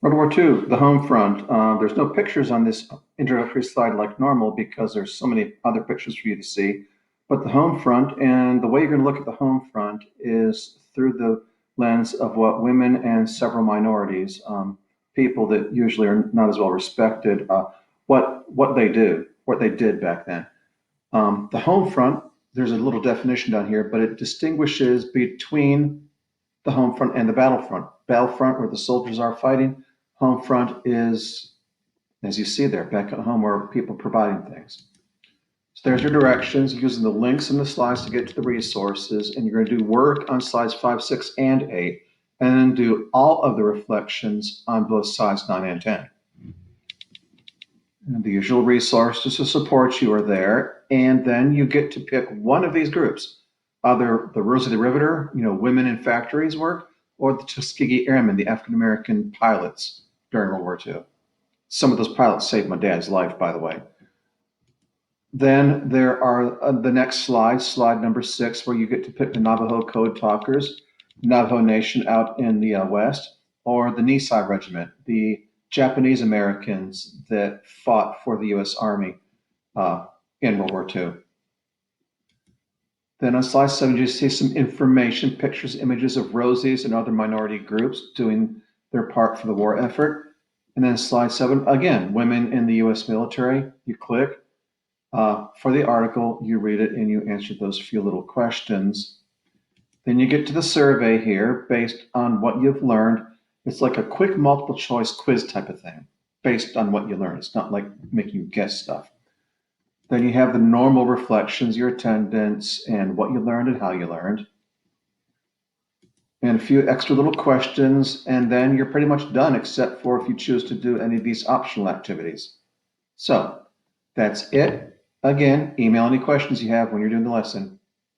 World War II, the home front. There's no pictures on this introductory slide like normal because there's so many other pictures for you to see. But the home front, and the way you're going to look at the home front is through the lens of what women and several minorities, people that usually are not as well respected, what they do, what they did back then. The home front, there's a little definition down here, but it distinguishes between the home front and the battlefront. Battlefront, where the soldiers are fighting. Home front is, as you see there, back at home where people are providing things. So there's your directions using the links in the slides to get to the resources, and you're going to do work on slides 5, 6, and 8, and then do all of the reflections on both sides 9 and 10. And the usual resources to support you are there, and then you get to pick one of these groups, either the Rosie the Riveter, women in factories work, or the Tuskegee Airmen, the African American pilots during World War II. Some of those pilots saved my dad's life, by the way. Then there are the next slide, slide number 6, where you get to pick the Navajo Code Talkers, Navajo Nation out in the West, or the Nisei Regiment, the Japanese Americans that fought for the U.S. Army in World War II. Then on slide 7, you see some information, pictures, images of Rosies and other minority groups doing their part for the war effort. And then slide 7, again, women in the U.S. military. You click. For the article, you read it and you answer those few little questions. Then you get to the survey here based on what you've learned. It's like a quick multiple choice quiz type of thing based on what you learned. It's not like making you guess stuff. Then you have the normal reflections, your attendance, and what you learned and how you learned. And a few extra little questions, and then you're pretty much done, except for if you choose to do any of these optional activities. So that's it. Again, email any questions you have when you're doing the lesson.